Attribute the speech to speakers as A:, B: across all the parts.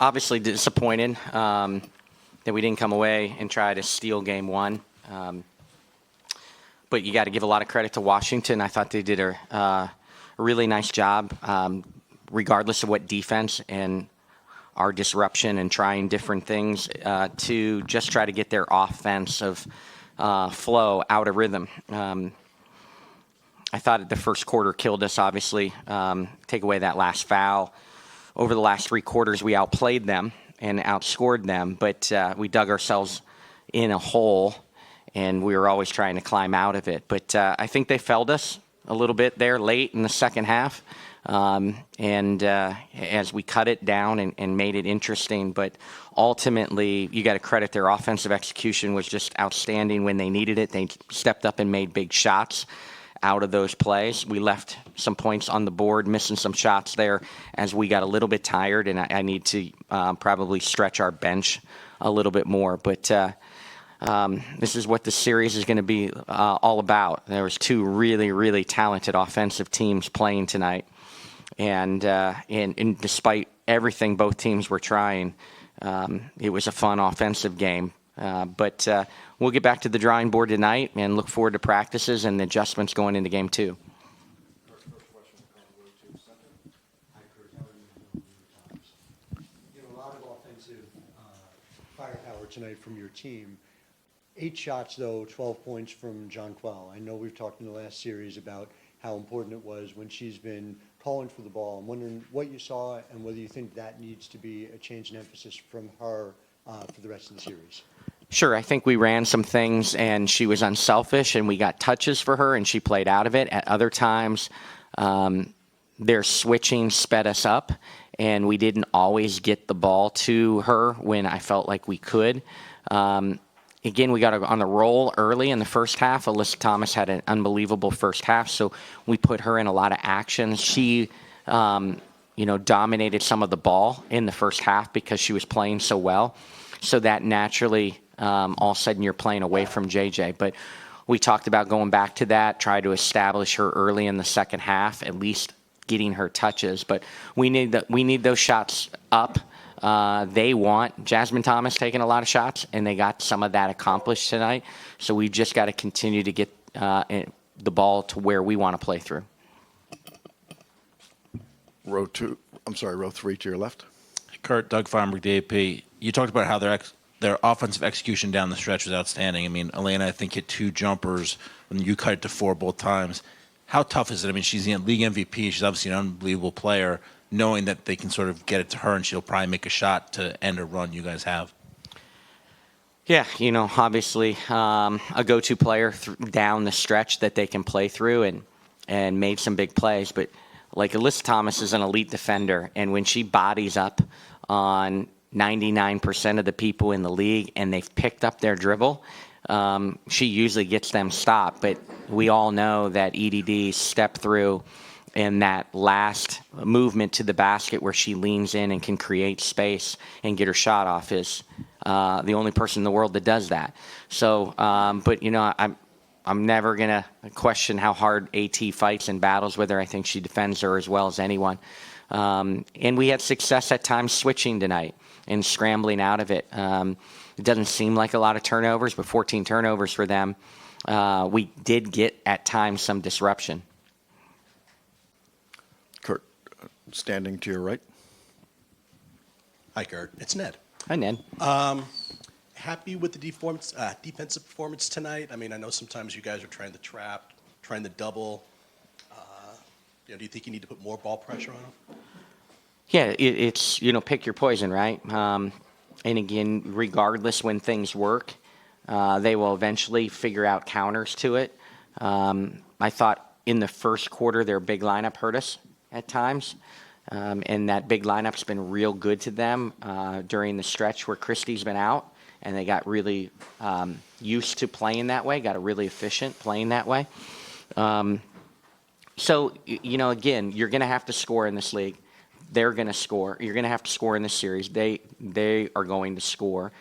A: Obviously disappointed that we didn't come away and try to steal game one. But you got to give a lot of credit to Washington. I thought they did a really nice job, regardless of what defense and our disruption and trying different things to just try to get their offensive flow out of rhythm. I thought the first quarter killed us, obviously. Take away that last foul. Over the last three quarters, we outplayed them and outscored them, but we dug ourselves in a hole, and we were always trying to climb out of it. But I think they failed us a little bit there late in the second half, and as we cut it down and made it interesting. But ultimately, you got to credit their offensive execution was just outstanding when they needed it. They stepped up and made big shots out of those plays. We left some points on the board, missing some shots there as we got a little bit tired, and I need to probably stretch our bench a little bit more. But this is what the series is going to be all about. There was two really, really talented offensive teams playing tonight, and despite everything both teams were trying, it was a fun offensive game. But we'll get back to the drawing board tonight and look forward to practices and adjustments going into game two.
B: First question, Hi, Curt. How are you? You know, a lot of offensive firepower tonight from your team. 8 shots, though, 12 points from Jonquel. I know we've talked in the last series about how important it was when she's been calling for the ball. I'm wondering what you saw and whether you think that needs to be a change in emphasis from her for the rest of the series.
A: Sure, I think we ran some things and she was unselfish and we got touches for her and she played out of it. At other times, their switching sped us up and we didn't always get the ball to her when I felt like we could. Again, we got on the roll early in the first half. Alyssa Thomas had an unbelievable first half, so we put her in a lot of action. She dominated some of the ball in the first half because she was playing so well. So that naturally, all of a sudden, you're playing away from JJ. But we talked about going back to that, try to establish her early in the second half, at least getting her touches. But we need those shots up. They want Jasmine Thomas taking a lot of shots, and they got some of that accomplished tonight. So we just got to continue to get the ball to where we want to play through.
C: Row 3 to your left.
D: Curt, Doug Feinberg, DAP. You talked about how their offensive execution down the stretch was outstanding. I mean, Elena, I think, hit 2 jumpers when you cut it to 4 both times. How tough is it? I mean, she's the league MVP. She's obviously an unbelievable player, knowing that they can sort of get it to her and she'll probably make a shot to end a run you guys have.
A: Yeah, obviously a go-to player down the stretch that they can play through and made some big plays. But like Alyssa Thomas is an elite defender, and when she bodies up on 99% of the people in the league and they've picked up their dribble, she usually gets them stopped. But we all know that EDD step through in that last movement to the basket where she leans in and can create space and get her shot off is the only person in the world that does that. So, but I'm never gonna question how hard AT fights and battles with her. I think she defends her as well as anyone. And we had success at times switching tonight and scrambling out of it. It doesn't seem like a lot of turnovers, but 14 turnovers for them. We did get at times some disruption.
C: Curt, standing to your right.
E: Hi, Curt. It's Ned.
A: Hi, Ned.
E: Happy with the defensive performance tonight? I mean, I know sometimes you guys are trying to trap, trying to double. Do you think you need to put more ball pressure on them?
A: Yeah, it's, pick your poison, right? And again, regardless when things work, they will eventually figure out counters to it. I thought in the first quarter, their big lineup hurt us at times. And that big lineup's been real good to them during the stretch where Christie's been out. And they got really used to playing that way, got really efficient playing that way. So, again, you're going to have to score in this league. They're going to score. You're going to have to score in this series. They are going to score.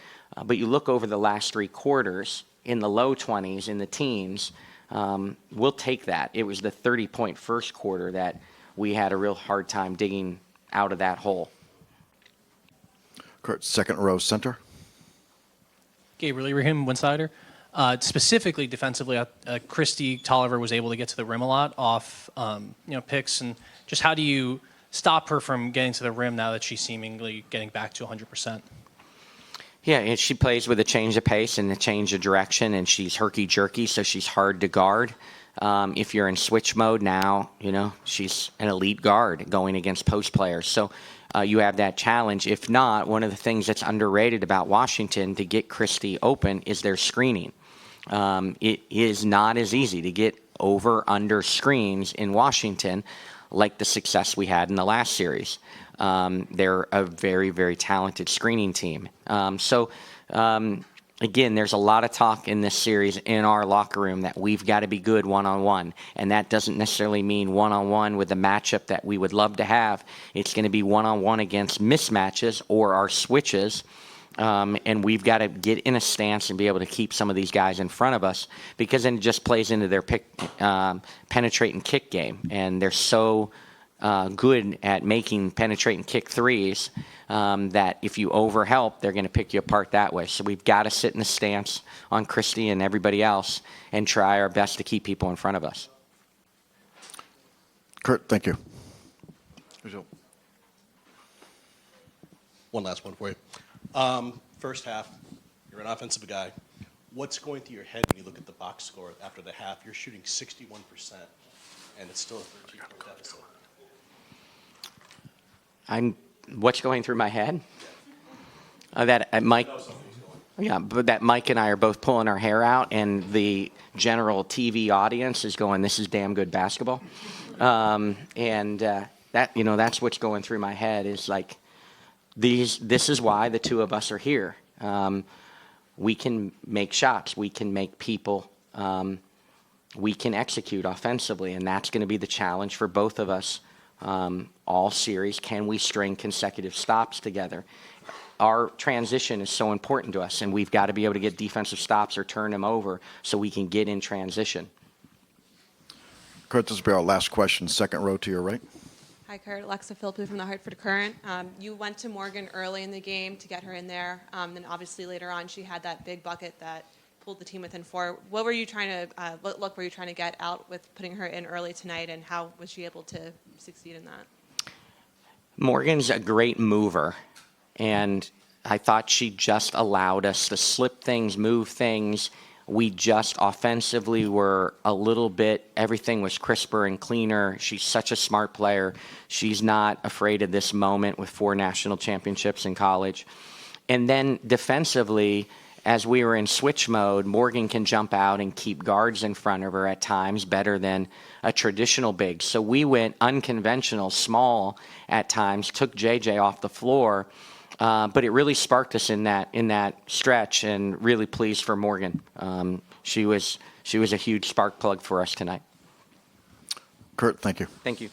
A: But you look over the last 3 quarters in the low 20s, in the teens, we'll take that. It was the 30-point first quarter that we had a real hard time digging out of that hole.
C: Curt, second row center.
F: Gabriel Ibrahim, one sider. Specifically defensively, Christy Tolliver was able to get to the rim a lot off picks, and just how do you stop her from getting to the rim now that she's seemingly getting back to 100%?
A: Yeah, and she plays with a change of pace and a change of direction, and she's herky-jerky, so she's hard to guard. If you're in switch mode now, she's an elite guard going against post players. So you have that challenge. If not, one of the things that's underrated about Washington to get Christie open is their screening. It is not as easy to get over-under screens in Washington like the success we had in the last series. They're a very, very talented screening team. Again, there's a lot of talk in this series in our locker room that we've got to be good one-on-one, and that doesn't necessarily mean one-on-one with the matchup that we would love to have. It's going to be one-on-one against mismatches or our switches, and we've got to get in a stance and be able to keep some of these guys in front of us, because then it just plays into their penetrate and kick game, and they're so good at making penetrate and kick threes that if you overhelp, they're going to pick you apart that way. So we've got to sit in the stance on Christie and everybody else and try our best to keep people in front of us.
C: Curt, thank you.
E: One last one for you. First half, you're an offensive guy. What's going through your head when you look at the box score after the half? You're shooting 61%, and it's still a 13-point deficit.
A: What's going through my head? That Mike. Yeah, but that Mike and I are both pulling our hair out, and the general TV audience is going, "This is damn good basketball," that's what's going through my head. Is like this is why the two of us are here. We can make shots. We can make people. We can execute offensively, and that's going to be the challenge for both of us. All series, can we string consecutive stops together? Our transition is so important to us, and we've got to be able to get defensive stops or turn them over so we can get in transition.
C: Curt, this will be our last question. Second row to your right.
G: Hi, Curt. Alexa Philpott from the Hartford Courant. You went to Morgan early in the game to get her in there. Then obviously later on she had that big bucket that pulled the team within 4. What were you trying to what look were you trying to get out with putting her in early tonight, and how was she able to succeed in that?
A: Morgan's a great mover, and I thought she just allowed us to slip things, move things. We just offensively were a little bit, everything was crisper and cleaner. She's such a smart player. She's not afraid of this moment with 4 national championships in college. And then defensively, as we were in switch mode, Morgan can jump out and keep guards in front of her at times better than a traditional big. So we went unconventional, small at times, took JJ off the floor, but it really sparked us in that stretch, and really pleased for Morgan. She was a huge spark plug for us tonight.
C: Curt, thank you.
A: Thank you.